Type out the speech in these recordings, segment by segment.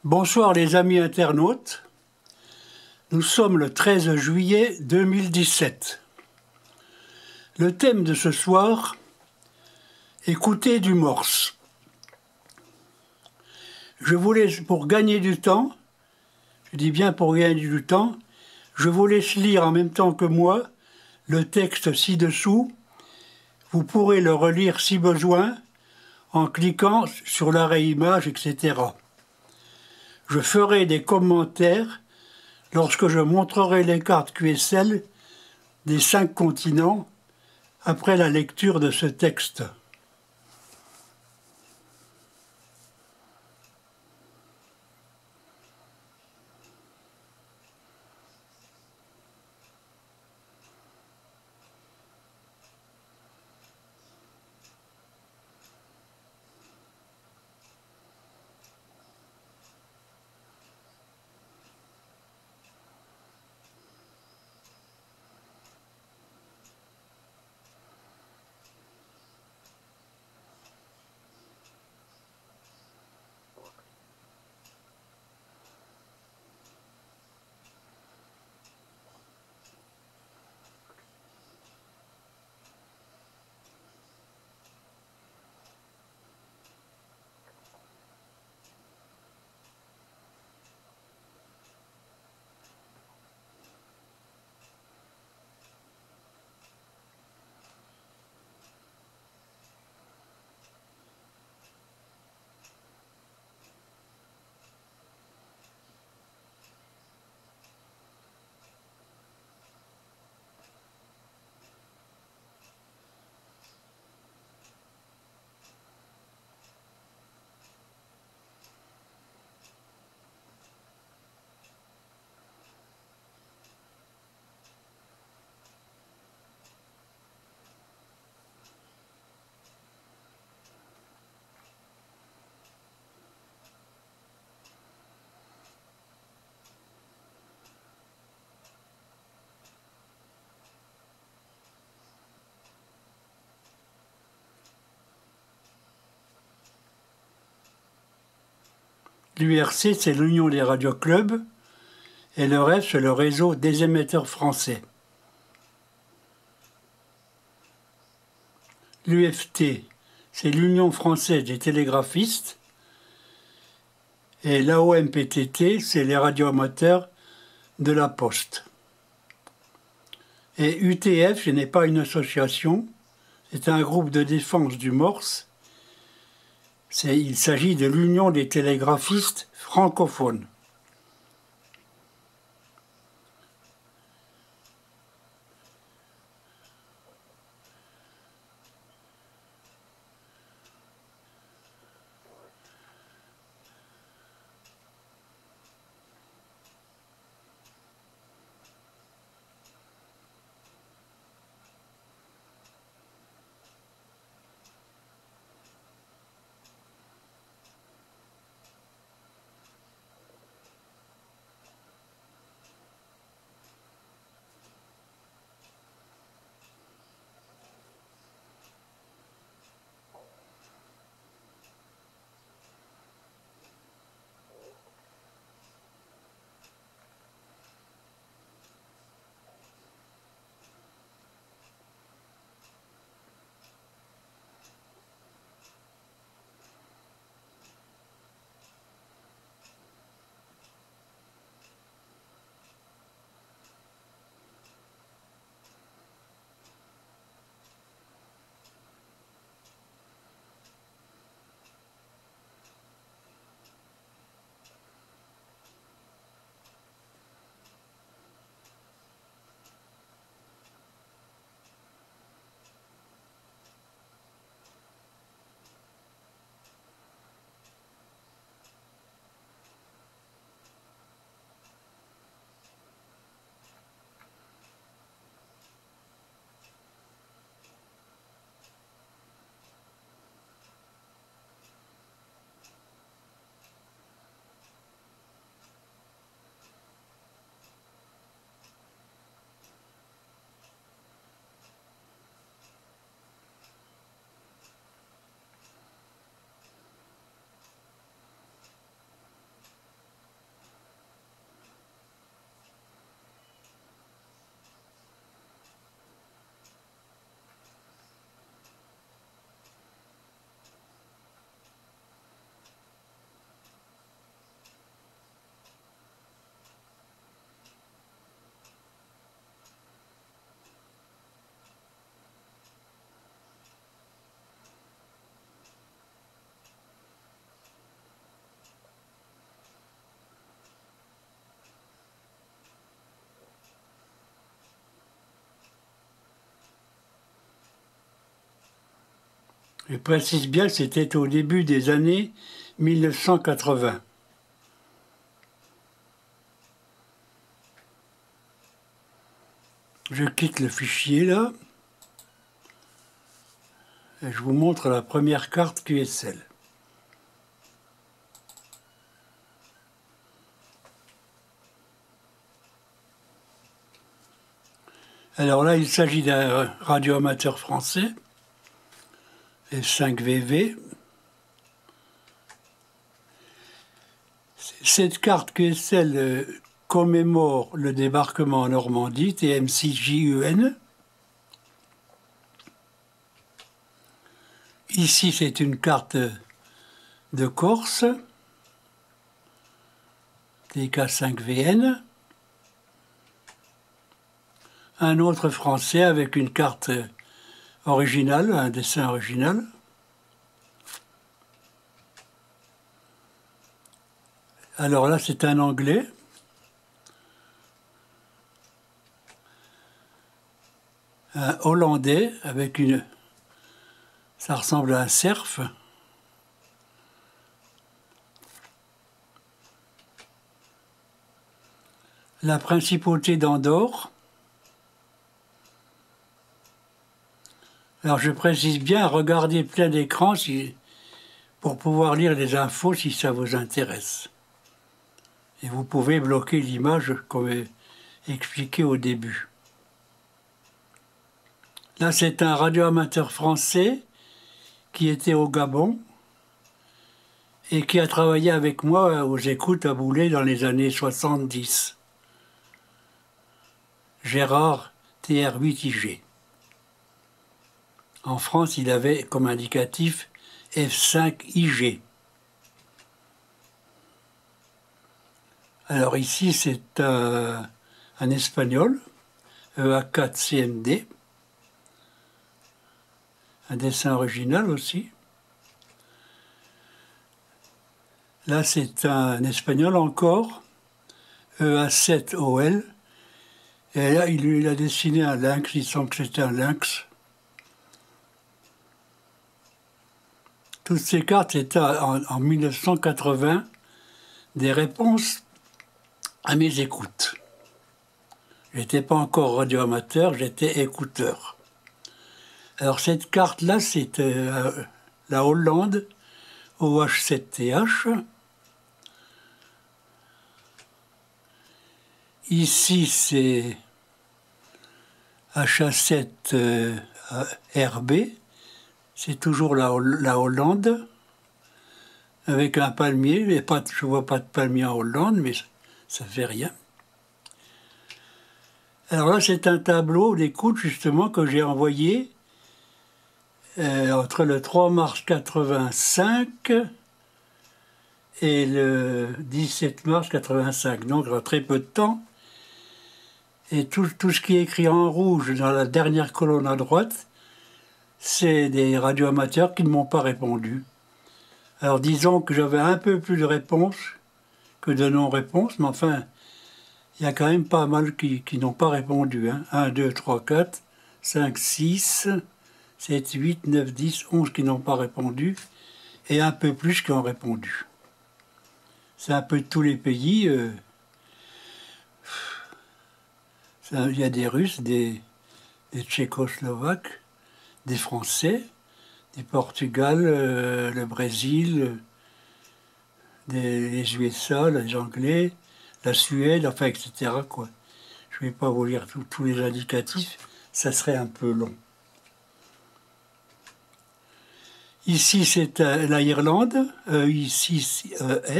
Bonsoir les amis internautes, nous sommes le 13 juillet 2017. Le thème de ce soir, écoutez du morse. Je voulais, pour gagner du temps, je dis bien pour gagner du temps, je vous laisse lire en même temps que moi le texte ci-dessous. Vous pourrez le relire si besoin en cliquant sur l'arrêt image, etc. Je ferai des commentaires lorsque je montrerai les cartes QSL des 5 continents après la lecture de ce texte. L'URC, c'est l'Union des radioclubs, et le REF, c'est le réseau des émetteurs français. L'UFT, c'est l'Union française des télégraphistes, et l'AOMPTT, c'est les radioamateurs de la Poste. Et UTF, ce n'est pas une association, c'est un groupe de défense du morse. Il s'agit de l'Union des télégraphistes francophones. Je précise bien que c'était au début des années 1980. Je quitte le fichier là. Et je vous montre la première carte QSL. Alors là, il s'agit d'un radioamateur français, F5VV. Cette carte QSL commémore le débarquement en Normandie, TM6JEN. Ici, c'est une carte de Corse, TK5VN. Un autre français avec une carte originale, un dessin original. Alors là, c'est un anglais. Un hollandais avec une... Ça ressemble à un cerf. La principauté d'Andorre. Alors je précise bien, regardez plein d'écran pour pouvoir lire les infos si ça vous intéresse. Et vous pouvez bloquer l'image comme expliqué au début. Là, c'est un radioamateur français qui était au Gabon et qui a travaillé avec moi aux écoutes à Boulay dans les années 70. Gérard TR8IG. En France, il avait comme indicatif F5IG. Alors ici, c'est un espagnol, EA4CMD. Un dessin original aussi. Là, c'est un espagnol encore, EA7OL. Et là, il a dessiné un lynx, il semble que c'était un lynx. Toutes ces cartes étaient en 1980 des réponses à mes écoutes. Je n'étais pas encore radioamateur, j'étais écouteur. Alors cette carte-là, c'est la Hollande, OH7TH. Ici, c'est HA7RB. C'est toujours la Hollande, avec un palmier. Mais je ne vois pas de palmier en Hollande, mais ça ne fait rien. Alors là, c'est un tableau d'écoute, justement, que j'ai envoyé entre le 3 mars 85 et le 17 mars 85, donc en très peu de temps. Et tout ce qui est écrit en rouge dans la dernière colonne à droite, c'est des radioamateurs qui ne m'ont pas répondu. Alors disons que j'avais un peu plus de réponses que de non-réponses, mais enfin, il y a quand même pas mal qui n'ont pas répondu. 1, 2, 3, 4, 5, 6, 7, 8, 9, 10, 11 qui n'ont pas répondu, et un peu plus qui ont répondu. C'est un peu de tous les pays. Il y a des Russes, des Tchécoslovaques, des Français, du Portugal, le Brésil, les USA, les Anglais, la Suède, enfin, etc. quoi. Je ne vais pas vous lire tous les indicatifs, ça serait un peu long. Ici, c'est la Irlande, ici,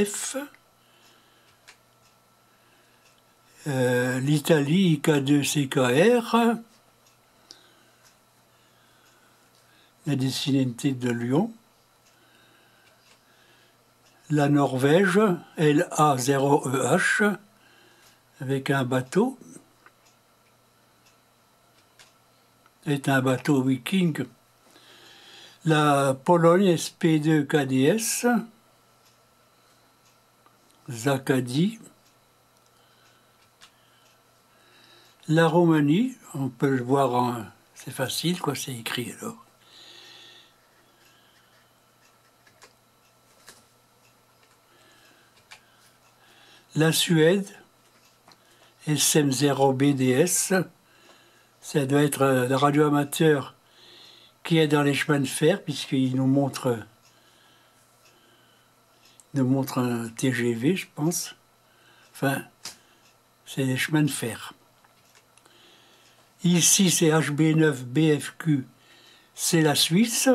F. L'Italie, IK2CKR. La destinité de Lyon. La Norvège, LA0EH, avec un bateau. C'est un bateau viking. La Pologne, SP2KDS. Zakadi. La Roumanie, on peut le voir, c'est facile, quoi, c'est écrit alors. La Suède, SM0BDS, ça doit être le radioamateur qui est dans les chemins de fer, puisqu'il nous montre un TGV, je pense. Enfin, c'est les chemins de fer. Ici, c'est HB9BFQ, c'est la Suisse,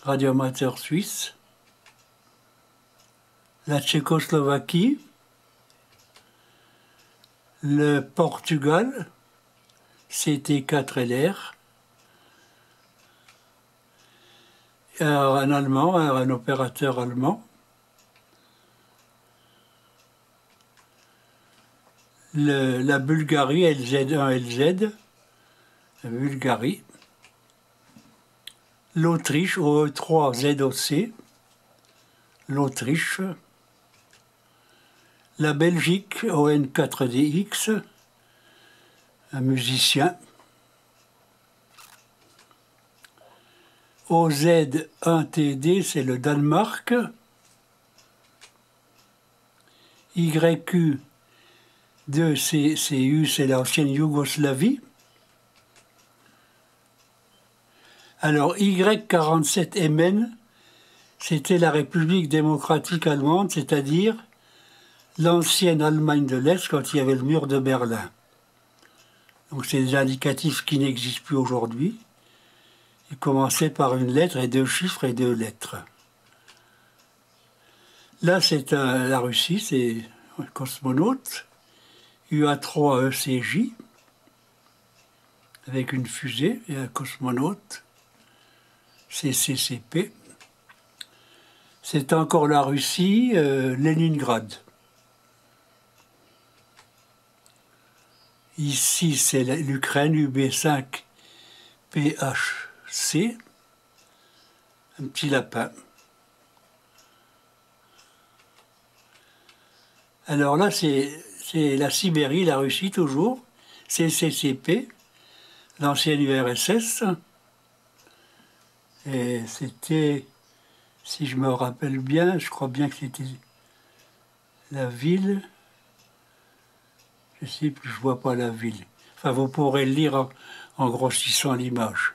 radioamateur suisse. La Tchécoslovaquie, le Portugal, CT4LR, un Allemand, un opérateur allemand, la Bulgarie, LZ1LZ, la Bulgarie, l'Autriche, OE3ZOC, l'Autriche, la Belgique, ON4DX, un musicien, OZ1TD, c'est le Danemark, YQ2CU, c'est l'ancienne Yougoslavie. Alors Y47MN, c'était la République démocratique allemande, c'est-à-dire l'ancienne Allemagne de l'Est quand il y avait le mur de Berlin. Donc c'est des indicatifs qui n'existent plus aujourd'hui. Il commençait par une lettre et 2 chiffres et 2 lettres. Là, c'est la Russie, c'est un cosmonaute, UA3ECJ, avec une fusée et un cosmonaute, CCCP. C'est encore la Russie, Leningrad. Ici, c'est l'Ukraine, UB5PHC, un petit lapin. Alors là, c'est la Sibérie, la Russie toujours, CCCP, l'ancienne URSS. Et c'était, si je me rappelle bien, je crois bien que c'était la ville. Je ne sais plus, je ne vois pas la ville. Enfin, vous pourrez le lire en grossissant l'image.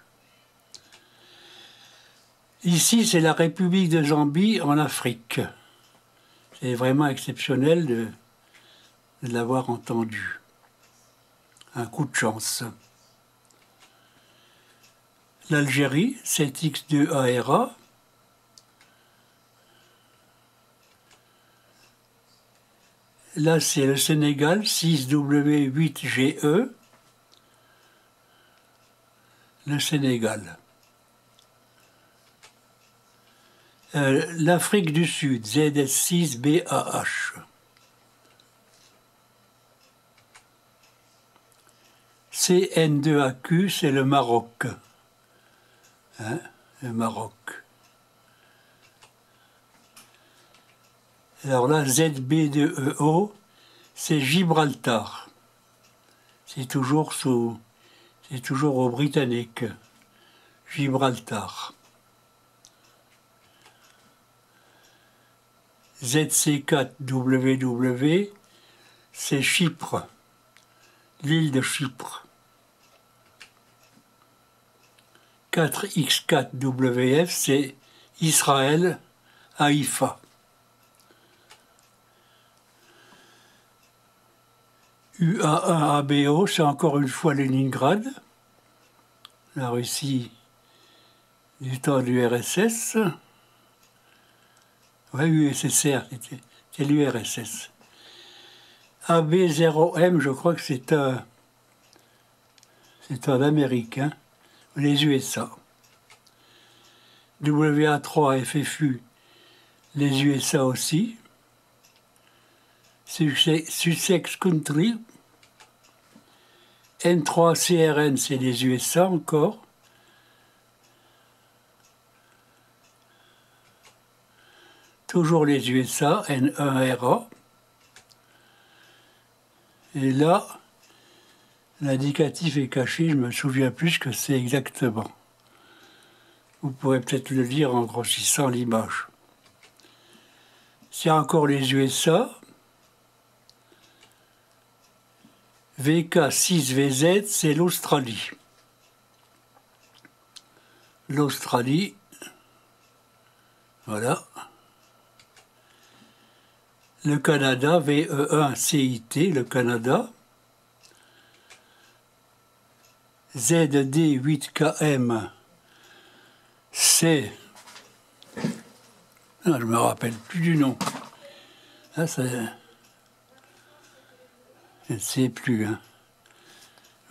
Ici, c'est la République de Zambie en Afrique. C'est vraiment exceptionnel de l'avoir entendu. Un coup de chance. L'Algérie, 7X2ARA. Là, c'est le Sénégal, 6W8GE. Le Sénégal. L'Afrique du Sud, ZS6BAH. CN2AQ, c'est le Maroc. Hein, le Maroc. Alors là, ZB2EO, c'est Gibraltar. C'est toujours aux Britanniques. Gibraltar. ZC4WW, c'est Chypre, l'île de Chypre. 4X4WF, c'est Israël, Haïfa. UA1ABO, c'est encore une fois Leningrad, la Russie du temps de l'URSS. Oui, USSR, c'est l'URSS. AB0M, je crois que c'est un américain, les USA. WA3FFU, les USA aussi. Sussex Country. N3CRN, c'est les USA encore. Toujours les USA, N1RA. Et là, l'indicatif est caché, je ne me souviens plus ce que c'est exactement. Vous pourrez peut-être le lire en grossissant l'image. C'est encore les USA, VK6VZ, c'est l'Australie. L'Australie, voilà. Le Canada, VE1CIT, le Canada. ZD8KM, c'est... Ah, je me rappelle plus du nom. Là, ça... Je ne sais plus. Hein.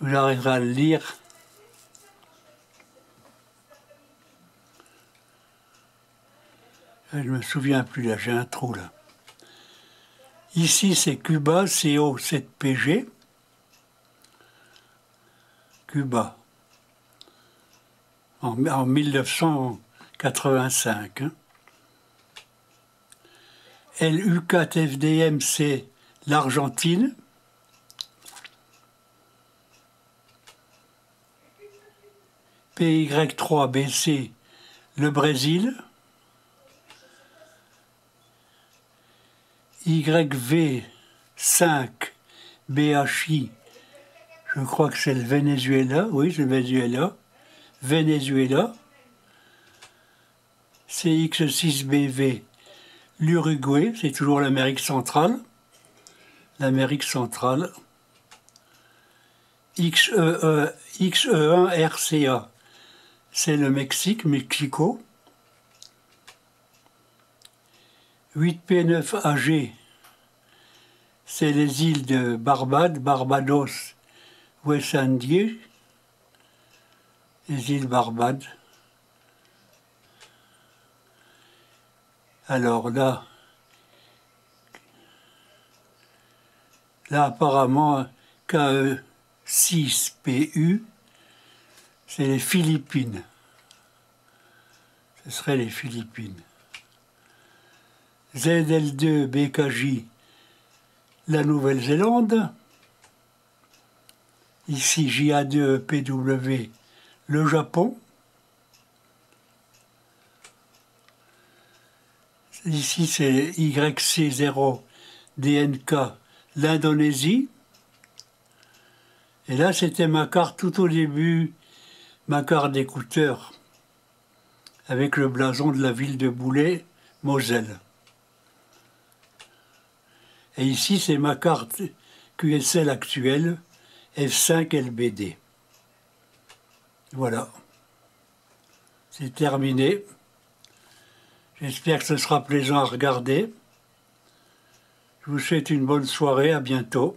Vous arriverez à le lire. Je ne me souviens plus, là, j'ai un trou, là. Ici, c'est Cuba, CO7PG. Cuba. En 1985. Hein. LU4FDM, c'est l'Argentine. PY3BC, le Brésil. YV5BHI, je crois que c'est le Venezuela. Oui, c'est le Venezuela. Venezuela. CX6BV, l'Uruguay, c'est toujours l'Amérique centrale. L'Amérique centrale. XE1RCA, c'est le Mexique, Mexico. 8P9AG, c'est les îles de Barbade, Barbados, West Indies, les îles Barbades. Alors là apparemment, KE6PU, c'est les Philippines. Ce serait les Philippines. ZL2BKJ, la Nouvelle-Zélande. Ici JA2PW, le Japon. Ici c'est YC0DNK, l'Indonésie. Et là c'était ma carte tout au début, ma carte d'écouteur, avec le blason de la ville de Boulay, Moselle. Et ici, c'est ma carte QSL actuelle, F5LBD. Voilà. C'est terminé. J'espère que ce sera plaisant à regarder. Je vous souhaite une bonne soirée, à bientôt.